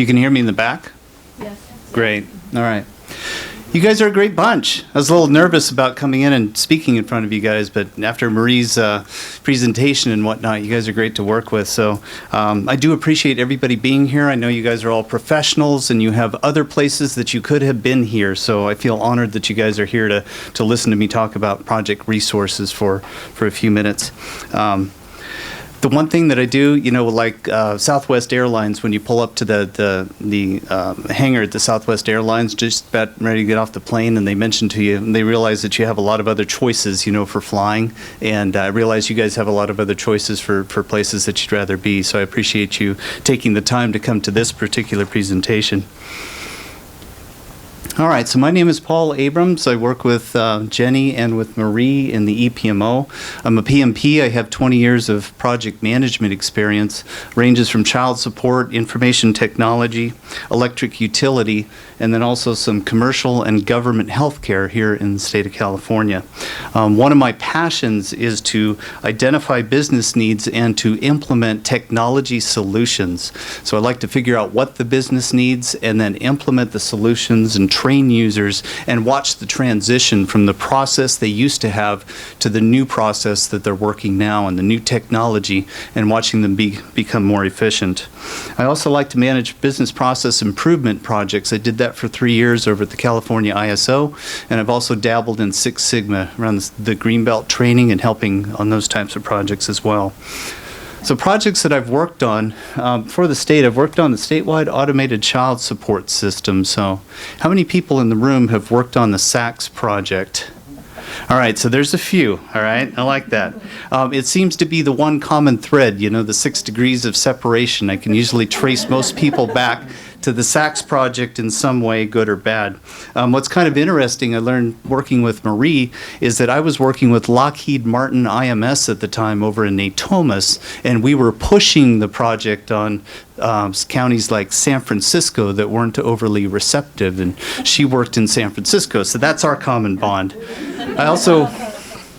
You can hear me in the back? Yes. Great. All right. You guys are a great bunch. I was a little nervous about coming in and speaking in front of you guys, but after Marie's presentation and whatnot, you guys are great to work with. So I do appreciate everybody being here. I know you guys are all professionals and you have other places that you could have been here. So I feel honored that you guys are here to listen to me talk about project resources for a few minutes. The one thing that I do, you know, like Southwest Airlines, when you pull up to the hangar at the Southwest Airlines, just about ready to get off the plane, and they mention to you, and they realize that you have a lot of other choices, you know, for flying. And I realize you guys have a lot of other choices for places that you'd rather be. So I appreciate you taking the time to come to this particular presentation. All right, so my name is Paul Abrams. I work with Jenny and with Marie in the EPMO. I'm a PMP. I have 20 years of project management experience, ranges from child support, information technology, electric utility, and then also some commercial and government healthcare here in the state of California. One of my passions is to identify business needs and to implement technology solutions. So I like to figure out what the business needs and then implement the solutions and train users and watch the transition from the process they used to have to the new process that they're working now and the new technology, and watching them become more efficient. I also like to manage business process improvement projects. I did that for 3 years over at the California ISO, and I've also dabbled in Six Sigma around the Greenbelt training and helping on those types of projects as well. So projects that I've worked on for the state, I've worked on the statewide automated child support system. So how many people in the room have worked on the SACS project? All right, so there's a few, all right? I like that. It seems to be the one common thread, you know, the 6 degrees of separation. I can usually trace most people back to the SACS project in some way, good or bad. What's kind of interesting, I learned working with Marie, is that I was working with Lockheed Martin IMS at the time over in Natomas, and we were pushing the project on counties like San Francisco that weren't overly receptive, and she worked in San Francisco, so that's our common bond.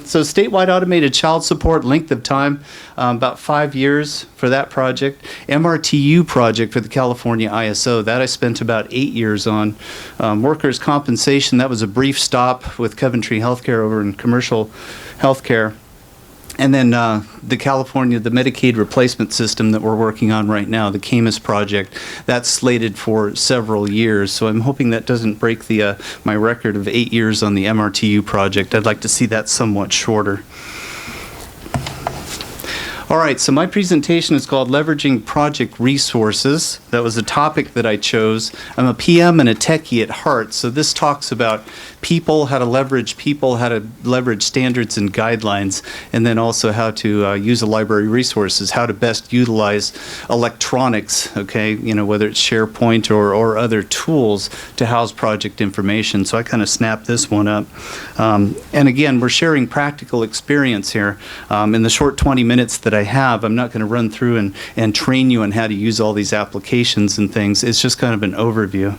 So statewide automated child support, length of time, about 5 years for that project. MRTU project for the California ISO, that I spent about 8 years on. Workers' compensation, that was a brief stop with Coventry Healthcare over in commercial healthcare. And then the Medicaid replacement system that we're working on right now, the CA-MMIS project, that's slated for several years. So I'm hoping that doesn't break my record of 8 years on the MRTU project. I'd like to see that somewhat shorter. All right, so my presentation is called Leveraging Project Resources. That was a topic that I chose. I'm a PM and a techie at heart, so this talks about people, how to leverage standards and guidelines, and then also how to use a library resources, how to best utilize electronics, okay, you know, whether it's SharePoint or other tools to house project information. So I kind of snapped this one up. And again, we're sharing practical experience here. In the short 20 minutes that I have, I'm not going to run through and train you on how to use all these applications and things. It's just kind of an overview.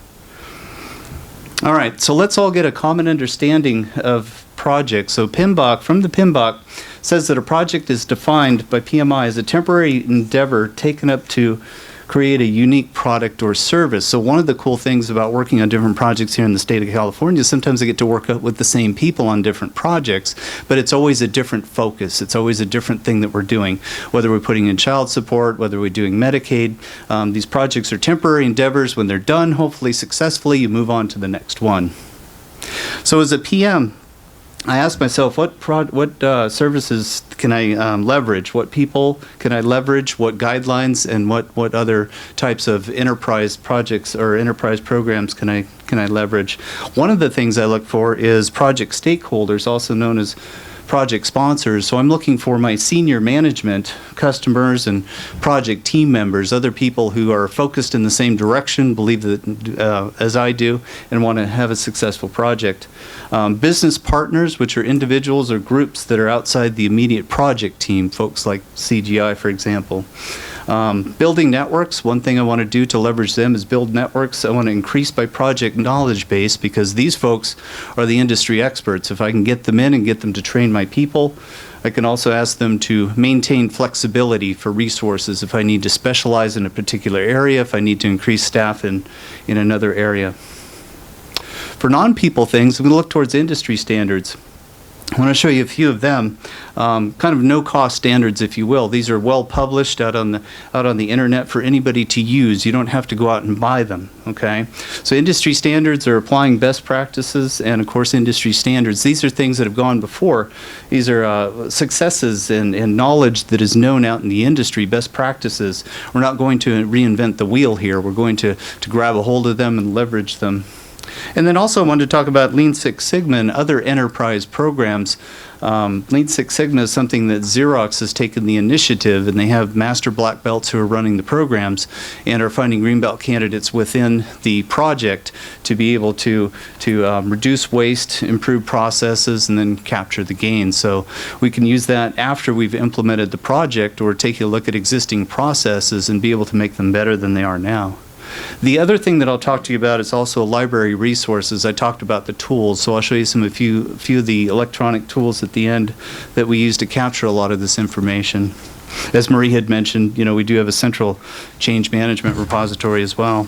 All right, so let's all get a common understanding of projects. So PMBOK, from the PMBOK, says that a project is defined by PMI as a temporary endeavor taken up to create a unique product or service. So one of the cool things about working on different projects here in the state of California, sometimes I get to work with the same people on different projects, but it's always a different focus. It's always a different thing that we're doing, whether we're putting in child support, whether we're doing Medicaid. These projects are temporary endeavors. When they're done, hopefully successfully, you move on to the next one. So as a PM, I asked myself, what services can I leverage? What people can I leverage? What guidelines and what other types of enterprise projects or enterprise programs can I leverage? One of the things I look for is project stakeholders, also known as project sponsors. So I'm looking for my senior management, customers, and project team members, other people who are focused in the same direction, believe that as I do, and want to have a successful project. Business partners, which are individuals or groups that are outside the immediate project team, folks like CGI, for example. Building networks, one thing I want to do to leverage them is build networks. I want to increase my project knowledge base because these folks are the industry experts. If I can get them in and get them to train my people, I can also ask them to maintain flexibility for resources if I need to specialize in a particular area, if I need to increase staff in another area. For non-people things, I'm going to look towards industry standards. I want to show you a few of them, kind of no-cost standards, if you will. These are well published out on the internet for anybody to use. You don't have to go out and buy them. Okay, so industry standards are applying best practices, and of course, industry standards. These are things that have gone before. These are successes and knowledge that is known out in the industry. Best practices. We're not going to reinvent the wheel here. We're going to grab a hold of them and leverage them. And then also I wanted to talk about Lean Six Sigma and other enterprise programs. Lean Six Sigma is something that Xerox has taken the initiative, and they have master black belts who are running the programs and are finding green belt candidates within the project to be able to reduce waste, improve processes, and then capture the gains. So we can use that after we've implemented the project or take a look at existing processes and be able to make them better than they are now. The other thing that I'll talk to you about is also library resources. I talked about the tools, so I'll show you a few of the electronic tools at the end that we use to capture a lot of this information. As Marie had mentioned, we do have a central change management repository as well.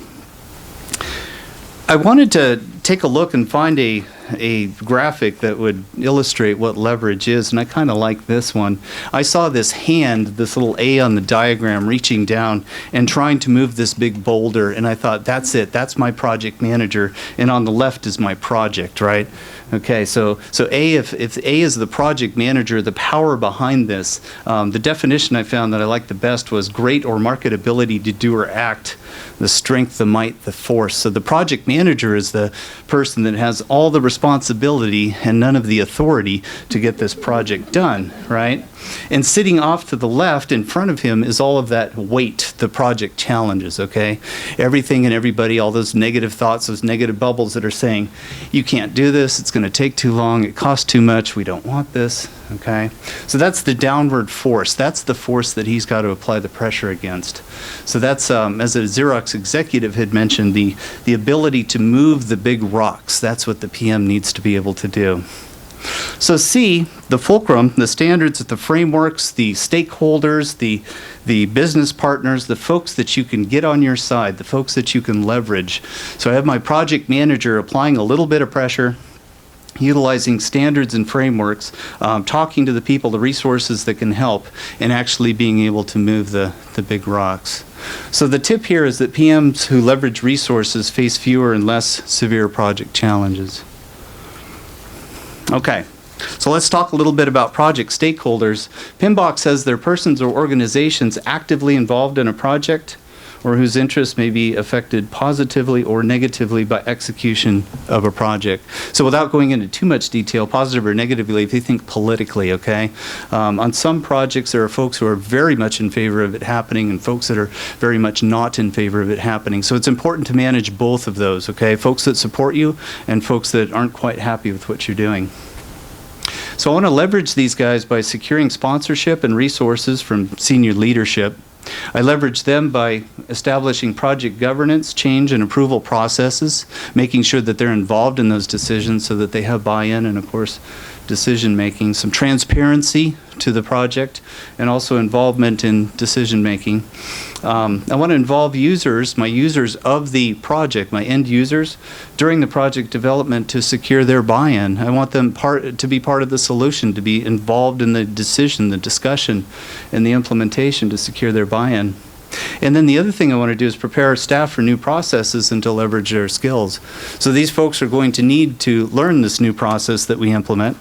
I wanted to take a look and find a graphic that would illustrate what leverage is, and I kind of like this one. I saw this hand, this little A on the diagram, reaching down and trying to move this big boulder, and I thought, that's it, that's my project manager, and on the left is my project, right? Okay, so if A is the project manager, the power behind this, the definition I found that I liked the best was great or market ability to do or act, the strength, the might, the force. So the project manager is the person that has all the responsibility and none of the authority to get this project done, right? And sitting off to the left in front of him is all of that weight, the project challenges, okay? Everything and everybody, all those negative thoughts, those negative bubbles that are saying, you can't do this, it's going to take too long, it costs too much, we don't want this, okay? So that's the downward force. That's the force that he's got to apply the pressure against. So that's, as a Xerox executive had mentioned, the ability to move the big rocks. That's what the PM needs to be able to do. So C, the fulcrum, the standards, the frameworks, the stakeholders, the business partners, the folks that you can get on your side, the folks that you can leverage. So I have my project manager applying a little bit of pressure, utilizing standards and frameworks, talking to the people, the resources that can help, and actually being able to move the big rocks. So the tip here is that PMs who leverage resources face fewer and less severe project challenges. Okay, so let's talk a little bit about project stakeholders. PMBOK says they're persons or organizations actively involved in a project or whose interests may be affected positively or negatively by execution of a project. So without going into too much detail, positive or negatively, if you think politically, okay? On some projects, there are folks who are very much in favor of it happening and folks that are very much not in favor of it happening. So it's important to manage both of those, okay? Folks that support you and folks that aren't quite happy with what you're doing. So I want to leverage these guys by securing sponsorship and resources from senior leadership. I leverage them by establishing project governance, change, and approval processes, making sure that they're involved in those decisions so that they have buy-in and, of course, decision-making, some transparency to the project, and also involvement in decision-making. I want to involve users, my users of the project, my end users, during the project development to secure their buy-in. I want them to be part of the solution, to be involved in the decision, the discussion, and the implementation to secure their buy-in. And then the other thing I want to do is prepare our staff for new processes and to leverage their skills. So these folks are going to need to learn this new process that we implement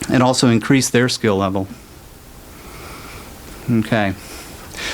and also increase their skill level. Okay.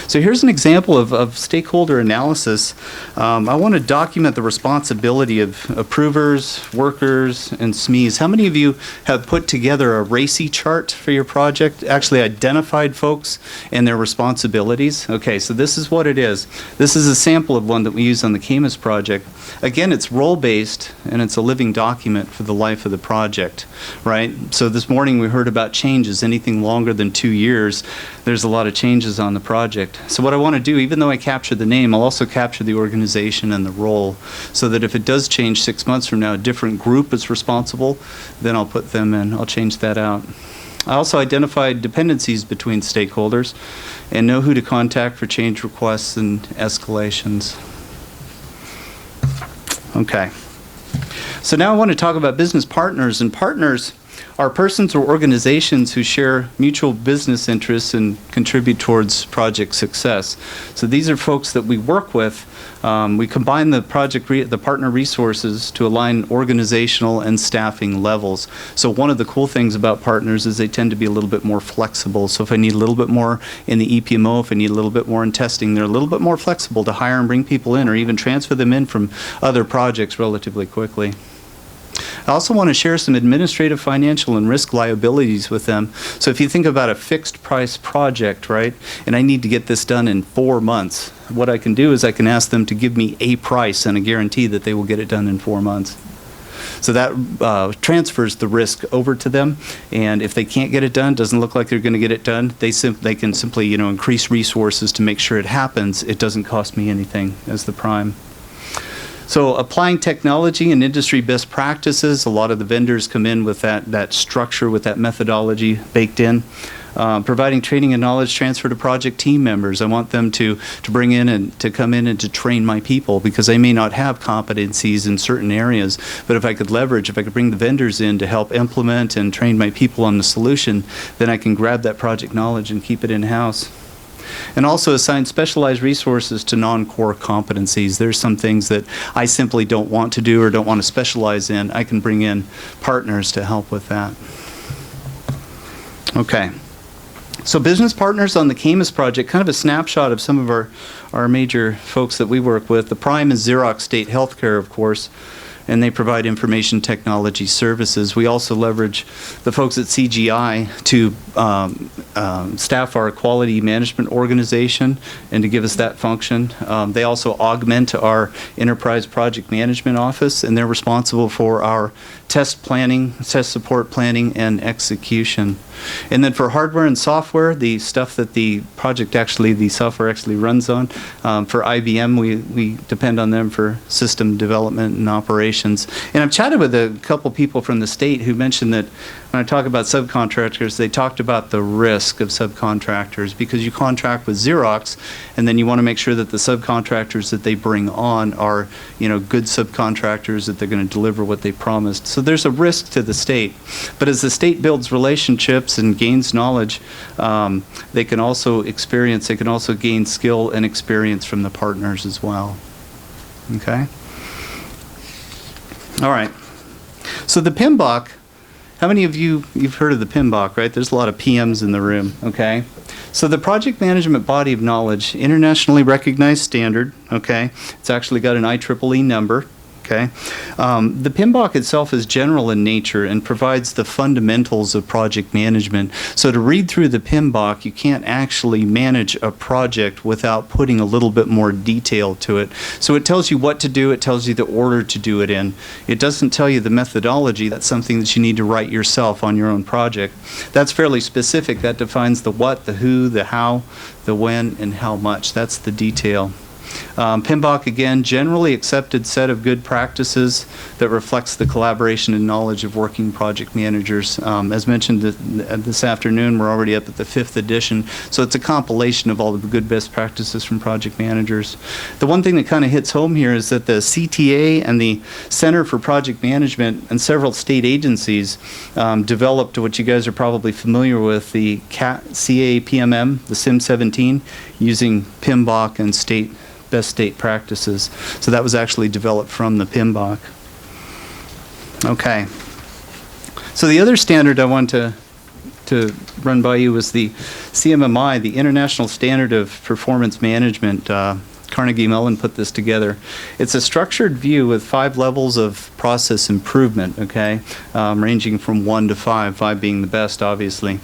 So here's an example of stakeholder analysis. I want to document the responsibility of approvers, workers, and SMEs. How many of you have put together a RACI chart for your project, actually identified folks and their responsibilities? Okay, so this is what it is. This is a sample of one that we use on the CA-MMIS project. Again, it's role-based and it's a living document for the life of the project, right? So this morning we heard about changes. Anything longer than 2 years, there's a lot of changes on the project. project. So what I want to do, even though I capture the name, I'll also capture the organization and the role, so that if it does change 6 months from now, a different group is responsible, then I'll put them in. I'll change that out. I also identified dependencies between stakeholders and know who to contact for change requests and escalations. Okay. So now I want to talk about business partners, and partners are persons or organizations who share mutual business interests and contribute towards project success. So these are folks that we work with. We combine the the partner resources to align organizational and staffing levels. So one of the cool things about partners is they tend to be a little bit more flexible. So if I need a little bit more in the EPMO, if I need a little bit more in testing, they're a little bit more flexible to hire and bring people in, or even transfer them in from other projects relatively quickly. I also want to share some administrative, financial, and risk liabilities with them. So if you think about a fixed price project, right, and I need to get this done in 4 months, what I can do is I can ask them to give me a price and a guarantee that they will get it done in 4 months. So that transfers the risk over to them, and if they can't get it done, doesn't look like they're going to get it done, they can simply, increase resources to make sure it happens. It doesn't cost me anything as the prime. So applying technology and industry best practices, a lot of the vendors come in with that structure, with that methodology baked in. Providing training and knowledge transfer to project team members. I want them to bring in and to come in and to train my people, because they may not have competencies in certain areas, but if I could bring the vendors in to help implement and train my people on the solution, then I can grab that project knowledge and keep it in-house. And also assign specialized resources to non-core competencies. There's some things that I simply don't want to do or don't want to specialize in. I can bring in partners to help with that. Okay. So business partners on the CA-MMIS project, kind of a snapshot of some of our major folks that we work with. The prime is Xerox State Healthcare, of course, and they provide information technology services. We also leverage the folks at CGI to staff our quality management organization and to give us that function. They also augment our enterprise project management office, and they're responsible for our test planning, test support planning, and execution. And then for hardware and software, the stuff that the software actually runs on, for IBM, we depend on them for system development and operations. And I've chatted with a couple people from the state who mentioned that when I talk about subcontractors, they talked about the risk of subcontractors, because you contract with Xerox, and then you want to make sure that the subcontractors that they bring on are, good subcontractors, that they're going to deliver what they promised. So there's a risk to the state. But as the state builds relationships and gains knowledge, they can also gain skill and experience from the partners as well. Okay? All right. So the PMBOK, how many of you've heard of the PMBOK, right? There's a lot of PMs in the room, okay? So the Project Management Body of Knowledge, internationally recognized standard, okay? It's actually got an IEEE number, okay? The PMBOK itself is general in nature and provides the fundamentals of project management. So to read through the PMBOK, you can't actually manage a project without putting a little bit more detail to it. So it tells you what to do, it tells you the order to do it in. It doesn't tell you the methodology. That's something that you need to write yourself on your own project. That's fairly specific. That defines the what, the who, the how, the when, and how much. That's the detail. PMBOK, again, generally accepted set of good practices that reflects the collaboration and knowledge of working project managers. As mentioned this afternoon, we're already up at the 5th edition, so it's a compilation of all the good best practices from project managers. The one thing that kind of hits home here is that the CTA and the Center for Project Management and several state agencies developed what you guys are probably familiar with, the CA-PMM, the SIM 17, using PMBOK and best state practices. So that was actually developed from the PMBOK. Okay. So the other standard I want to run by you was the CMMI, the International Standard of Performance Management, Carnegie Mellon put this together. It's a structured view with 5 levels of process improvement, okay, ranging from 1 to 5, 5 being the best, obviously.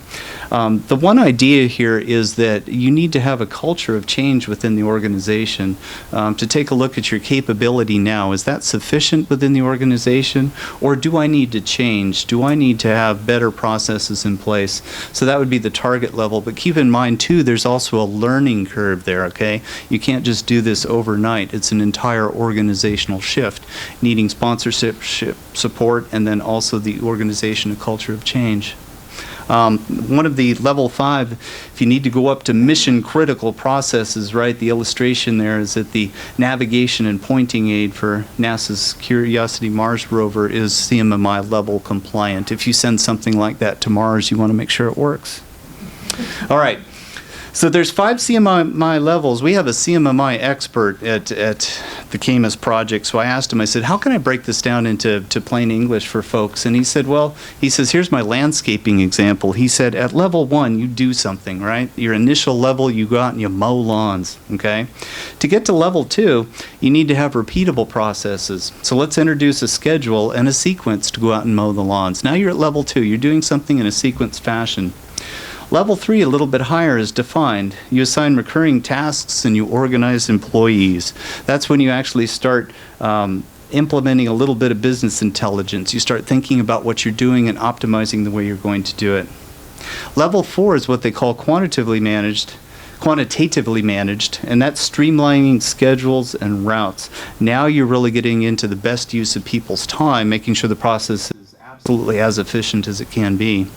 The one idea here is that you need to have a culture of change within the organization to take a look at your capability now. Is that sufficient within the organization, or do I need to change? Do I need to have better processes in place? So that would be the target level, but keep in mind too, there's also a learning curve there, okay? You can't just do this overnight. It's an entire organizational shift, needing sponsorship, support, and then also the organization, a culture of change. One of the level 5, if you need to go up to mission critical processes, right, the illustration there is that the navigation and pointing aid for NASA's Curiosity Mars rover is CMMI level compliant. If you send something like that to Mars, you want to make sure it works. All right. So there's 5 CMMI levels. We have a CMMI expert at the CA-MMIS project. So I asked him, I said, how can I break this down into plain English for folks? And he said, well, he says, here's my landscaping example. He said, at level 1, you do something, right? Your initial level, you go out and you mow lawns, okay? To get to level 2, you need to have repeatable processes. So let's introduce a schedule and a sequence to go out and mow the lawns. Now you're at level 2. You're doing something in a sequence fashion. Level 3, a little bit higher, is defined. You assign recurring tasks and you organize employees. That's when you actually start implementing a little bit of business intelligence. You start thinking about what you're doing and optimizing the way you're going to do it. Level 4 is what they call quantitatively managed, and that's streamlining schedules and routes. Now you're really getting into the best use of people's time, making sure the process is absolutely as efficient as it can be.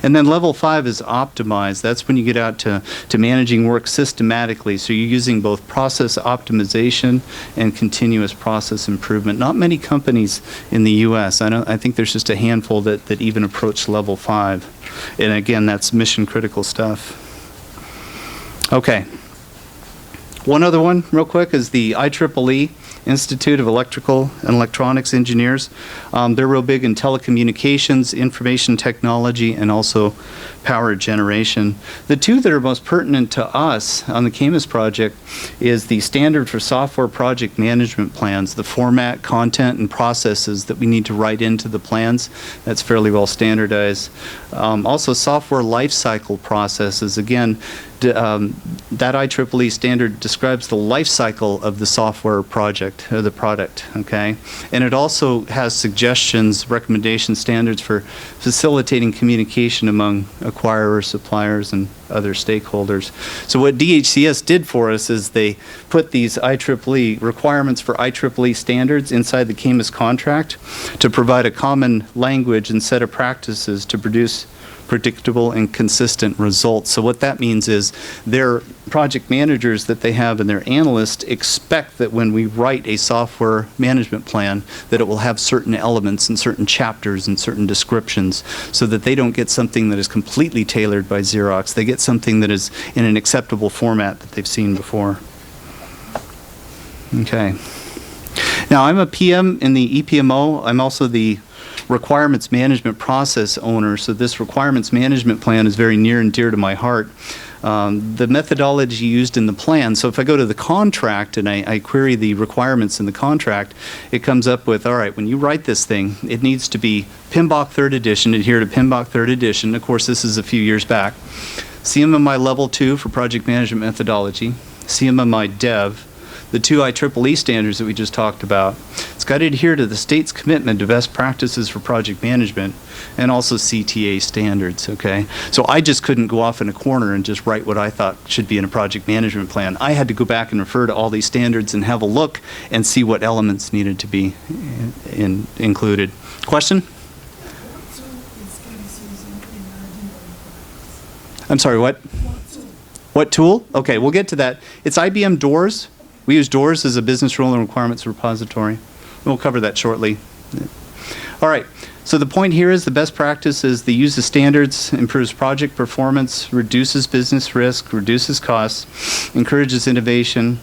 And then level 5 is optimized. That's when you get out to managing work systematically. So you're using both process optimization and continuous process improvement. Not many companies in the U.S. I think there's just a handful that even approach level 5. And again, that's mission critical stuff. Okay. One other one real quick is the IEEE. Institute of Electrical and Electronics Engineers. They're real big in telecommunications, information technology, and also power generation. The 2 that are most pertinent to us on the CA-MMIS project is the standard for software project management plans, the format, content, and processes that we need to write into the plans. That's fairly well standardized. Also software lifecycle processes. Again, that IEEE standard describes the life cycle of the software project or the product, okay? And it also has suggestions, recommendation standards for facilitating communication among acquirers, suppliers, and other stakeholders. So what DHCS did for us is they put these IEEE requirements for IEEE standards inside the CA-MMIS contract to provide a common language and set of practices to produce predictable and consistent results. So what that means is their project managers that they have and their analysts expect that when we write a software management plan that it will have certain elements and certain chapters and certain descriptions so that they don't get something that is completely tailored by Xerox. They get something that is in an acceptable format that they've seen before. Okay. Now I'm a PM in the EPMO. I'm also the requirements management process owner, so this requirements management plan is very near and dear to my heart. The methodology used in the plan, so if I go to the contract and I query the requirements in the contract, it comes up with, all right, when you write this thing, it needs to be PMBOK 3rd edition, adhere to PMBOK 3rd edition. Of course, this is a few years back. CMMI Level 2 for project management methodology, CMMI Dev, the 2 IEEE standards that we just talked about. It's got to adhere to the state's commitment to best practices for project management and also CTA standards, okay? So I just couldn't go off in a corner and just write what I thought should be in a project management plan. I had to go back and refer to all these standards and have a look and see what elements needed to be included. Question? I'm sorry, what? What tool? Okay, we'll get to that. It's IBM Doors. We use Doors as a business rule and requirements repository. We'll cover that shortly. All right, so the point here is the best practice is the use of standards improves project performance, reduces business risk, reduces costs, encourages innovation,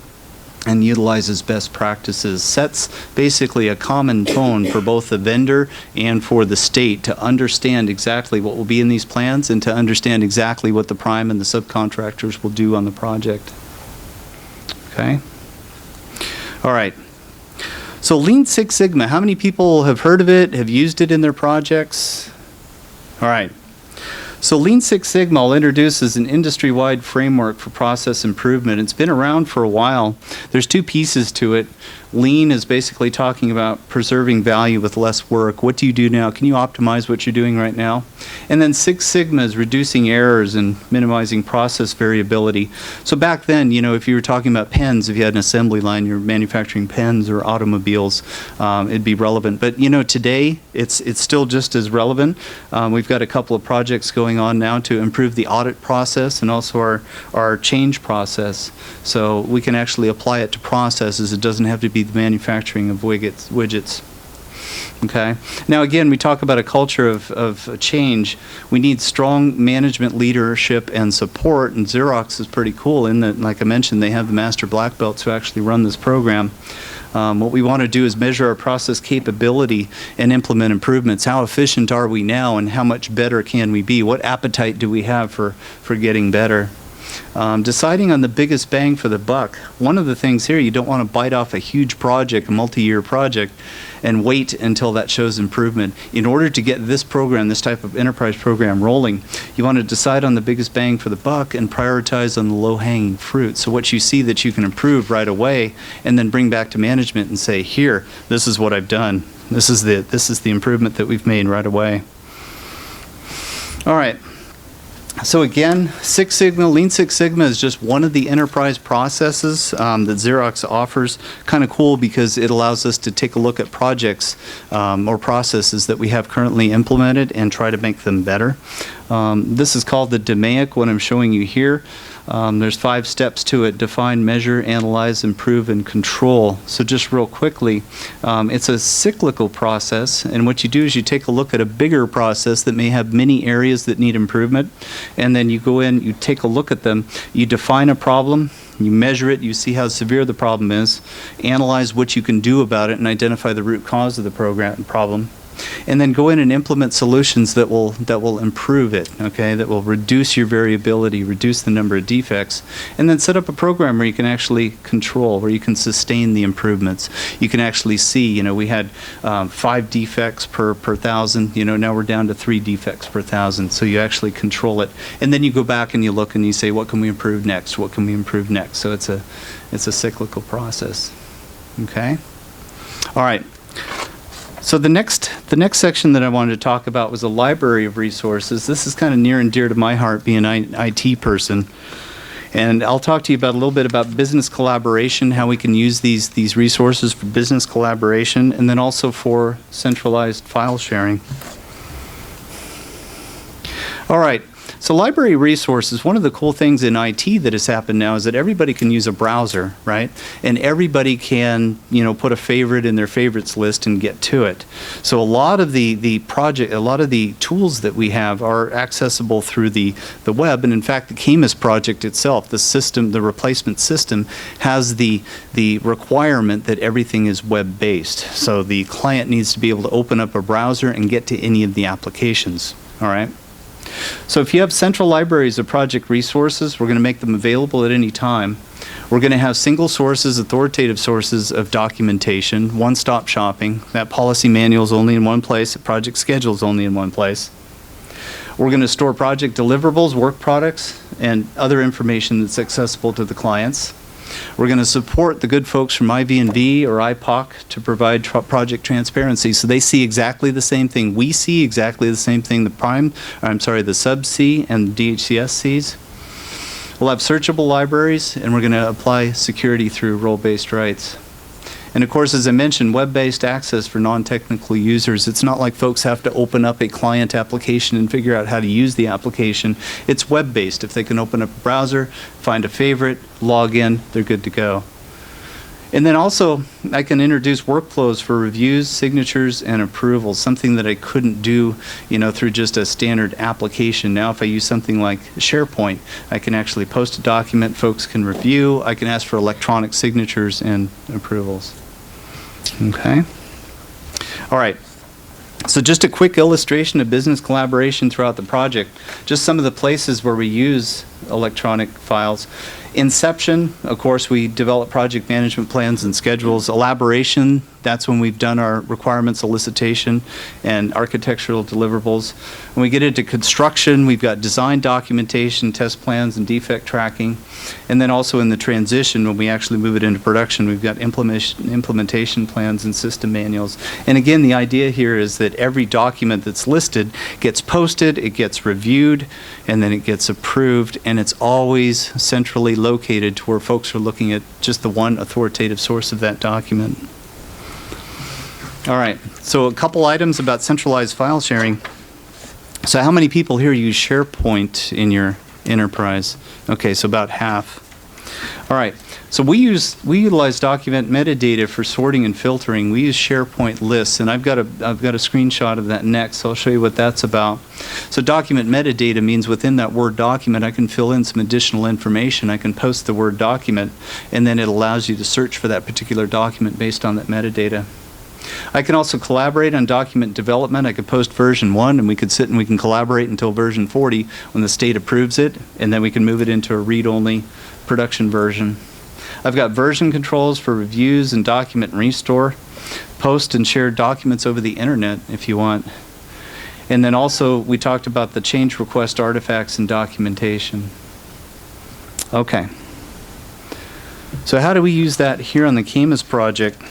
and utilizes best practices. Sets basically a common tone for both the vendor and for the state to understand exactly what will be in these plans and to understand exactly what the prime and the subcontractors will do on the project. Okay? All right. So Lean Six Sigma, how many people have heard of it, have used it in their projects? All right. So Lean Six Sigma I'll introduce as an industry-wide framework for process improvement. It's been around for a while. There's two pieces to it. Lean is basically talking about preserving value with less work. What do you do now? Can you optimize what you're doing right now? And then Six Sigma is reducing errors and minimizing process variability. So back then, you know, if you were talking about pens, if you had an assembly line, you're manufacturing pens or automobiles, it'd be relevant. But you know, today it's still just as relevant. We've got a couple of projects going on now to improve the audit process and also our change process. So we can actually apply it to processes. It doesn't have to be the manufacturing of widgets. Okay. Now again, we talk about a culture of change. We need strong management leadership and support, and Xerox is pretty cool in that, like I mentioned, they have the master black belts who actually run this program. What we want to do is measure our process capability and implement improvements. How efficient are we now, and how much better can we be? What appetite do we have for getting better? Deciding on the biggest bang for the buck. One of the things here, you don't want to bite off a huge project, a multi-year project, and wait until that shows improvement. In order to get this program, this type of enterprise program rolling, you want to decide on the biggest bang for the buck and prioritize on the low-hanging fruit. So what you see that you can improve right away, and then bring back to management and say, here, this is what I've done. This is the improvement that we've made right away. All right. So again, Six Sigma, Lean Six Sigma is just one of the enterprise processes that Xerox offers. Kind of cool because it allows us to take a look at projects or processes that we have currently implemented and try to make them better. This is called the DMAIC, what I'm showing you here. There's 5 steps to it: define, measure, analyze, improve, and control. So just real quickly, it's a cyclical process, and what you do is you take a look at a bigger process that may have many areas that need improvement, and then you go in, you take a look at them, you define a problem, you measure it, you see how severe the problem is, analyze what you can do about it, and identify the root cause of the problem. And then go in and implement solutions that will improve it, okay, that will reduce your variability, reduce the number of defects, and then set up a program where you can actually control, where you can sustain the improvements. You can actually see, you know, we had 5 defects per 1,000, you know, now we're down to 3 defects per 1,000, so you actually control it. And then you go back and you look and you say, what can we improve next? What can we improve next? So it's a cyclical process, okay? All right. So the next section that I wanted to talk about was a library of resources. This is kind of near and dear to my heart, being an IT person. And I'll talk to you about a little bit about business collaboration, how we can use these resources for business collaboration, and then also for centralized file sharing. All right. So library resources, one of the cool things in IT that has happened now is that everybody can use a browser, right? And everybody can, you know, put a favorite in their favorites list and get to it. So a lot of the tools that we have are accessible through the web, and in fact the CA-MMIS project itself, the system, the replacement system, has the requirement that everything is web-based. So the client needs to be able to open up a browser and get to any of the applications, all right? So if you have central libraries of project resources, we're going to make them available at any time. We're going to have single sources, authoritative sources of documentation, one-stop shopping. That policy manual is only in one place. The project schedule is only in one place. We're going to store project deliverables, work products, and other information that's accessible to the clients. We're going to support the good folks from IV&V or IPOC to provide project transparency, so they see exactly the same thing. We see exactly the same thing the sub-C and the DHCS sees. We'll have searchable libraries, and we're going to apply security through role-based rights. And of course, as I mentioned, web-based access for non-technical users. It's not like folks have to open up a client application and figure out how to use the application. It's web-based. If they can open up a browser, find a favorite, log in, they're good to go. And then also, I can introduce workflows for reviews, signatures, and approvals, something that I couldn't do, you know, through just a standard application. Now, if I use something like SharePoint, I can actually post a document, folks can review, I can ask for electronic signatures and approvals. Okay. All right. So just a quick illustration of business collaboration throughout the project. Just some of the places where we use electronic files. Inception, of course, we develop project management plans and schedules. Elaboration, that's when we've done our requirements elicitation and architectural deliverables. When we get into construction, we've got design documentation, test plans, and defect tracking. And then also in the transition, when we actually move it into production, we've got implementation plans and system manuals. And again, the idea here is that every document that's listed gets posted, it gets reviewed, and then it gets approved, and it's always centrally located to where folks are looking at just the one authoritative source of that document. All right, so a couple items about centralized file sharing. So how many people here use SharePoint in your enterprise? Okay, so about half. All right, so we utilize document metadata for sorting and filtering. We use SharePoint lists, and I've got a screenshot of that next, so I'll show you what that's about. So document metadata means within that Word document I can fill in some additional information. I can post the Word document, and then it allows you to search for that particular document based on that metadata. I can also collaborate on document development. I could post version 1, and we could sit and we can collaborate until version 40 when the state approves it, and then we can move it into a read-only production version. I've got version controls for reviews and document restore, post and share documents over the internet if you want. And then also we talked about the change request artifacts and documentation. Okay. So how do we use that here on the CA-MMIS project?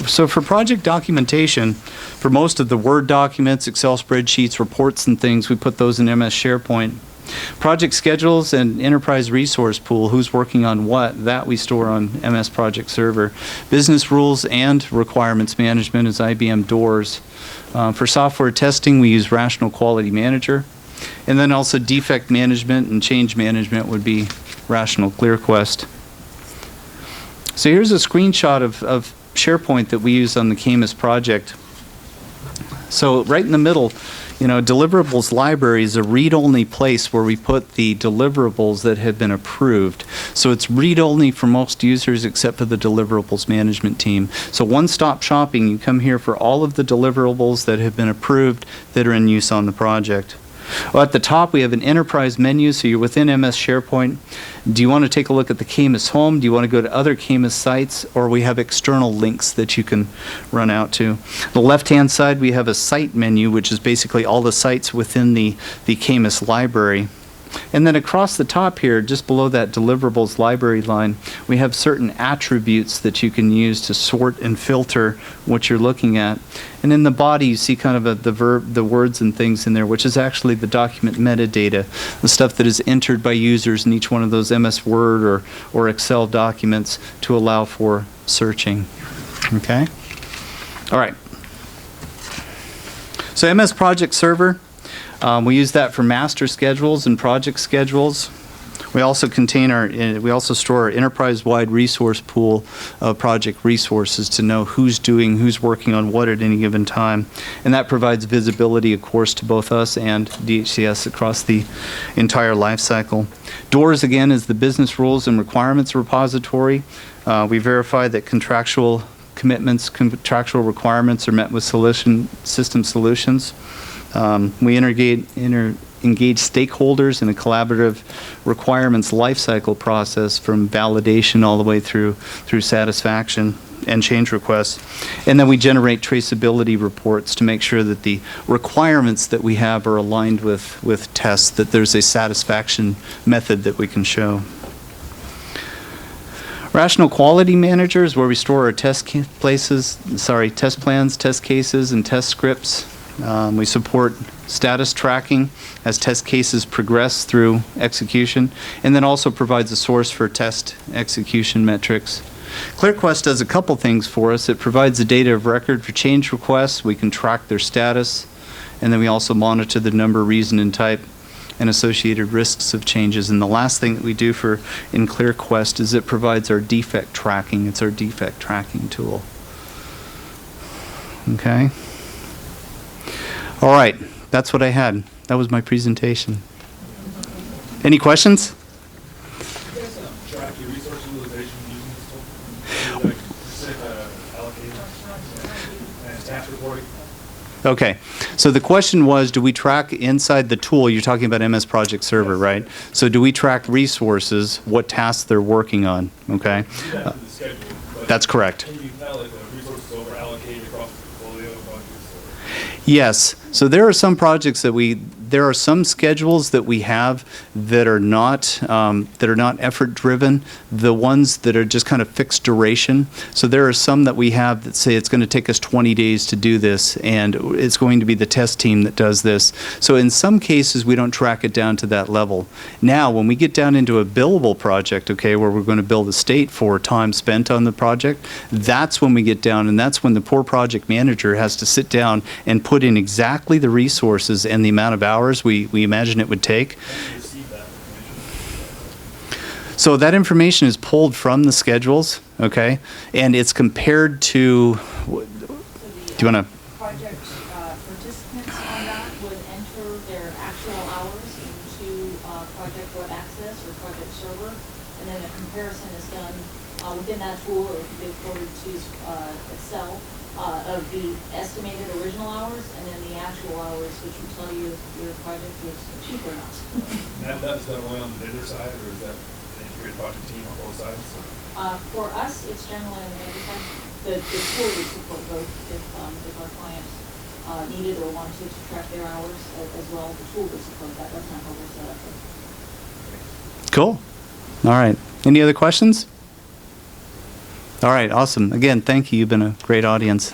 So for project documentation, for most of the Word documents, Excel spreadsheets, reports and things, we put those in MS SharePoint. Project schedules and enterprise resource pool, who's working on what, that we store on MS Project Server. Business rules and requirements management is IBM Doors. For software testing, we use Rational Quality Manager. And then also defect management and change management would be Rational ClearQuest. So here's a screenshot of SharePoint that we use on the CA-MMIS project. So right in the middle, you know, deliverables library is a read-only place where we put the deliverables that have been approved. So it's read-only for most users except for the deliverables management team. So one-stop shopping, you come here for all of the deliverables that have been approved that are in use on the project. Well, at the top, we have an enterprise menu, so you're within MS SharePoint. Do you want to take a look at the CA-MMIS home? Do you want to go to other CA-MMIS sites? Or we have external links that you can run out to. The left-hand side, we have a site menu, which is basically all the sites within the CA-MMIS library. And then across the top here, just below that deliverables library line, we have certain attributes that you can use to sort and filter what you're looking at. And in the body, you see kind of the words and things in there, which is actually the document metadata, the stuff that is entered by users in each one of those MS Word or Excel documents to allow for searching. Okay? All right. So MS Project Server. We use that for master schedules and project schedules. We also store our enterprise-wide resource pool of project resources to know who's working on what at any given time. And that provides visibility, of course, to both us and DHCS across the entire life cycle. Doors, again, is the business rules and requirements repository. We verify that contractual commitments, contractual requirements are met with system solutions. We engage stakeholders in a collaborative requirements lifecycle process from validation all the way through satisfaction and change requests. And then we generate traceability reports to make sure that the requirements that we have are aligned with tests, that there's a satisfaction method that we can show. Rational Quality Manager is where we store our test plans, test cases, and test scripts. We support status tracking as test cases progress through execution, and then also provides a source for test execution metrics. ClearQuest does a couple things for us. It provides the data of record for change requests. We can track their status, and then we also monitor the number, reason, and type, and associated risks of changes. And the last thing that we do in ClearQuest is it provides our defect tracking. It's our defect tracking tool. Okay. All right, that's what I had. That was my presentation. Any questions? You guys track your resource utilization using this tool? Like, allocating and staff reporting? Okay, so the question was, do we track inside the tool, you're talking about MS Project Server, right? So do we track resources, what tasks they're working on, okay? You do that through the schedule, but That's correct. can you tell if the resources over allocated across the portfolio of projects? Yes, so there are some projects that there are some schedules that we have that are not effort driven. The ones that are just kind of fixed duration. So there are some that we have that say it's going to take us 20 days to do this, and it's going to be the test team that does this. So in some cases we don't track it down to that level. Now, when we get down into a billable project, okay, where we're going to bill the state for time spent on the project, that's when we get down, and that's when the poor project manager has to sit down and put in exactly the resources and the amount of hours we imagine it would take. How do you receive that information? So that information is pulled from the schedules, okay, and it's compared to. Do you want to? Project participants on that would enter their actual hours into Project Web Access or Project Server, and then a comparison is done within that tool, or it could be forwarded to Excel, of the estimated original hours and then the actual hours, which will tell you if your project was cheap or not. That's done only on the vendor side, or is that an integrated project team on both sides? For us, it's generally on the vendor side. The tool would support both if our clients needed or wanted to track their hours as well. The tool would support that. That's not how we're set up. Cool. All right. Any other questions? All right. Awesome. Again, thank you. You've been a great audience.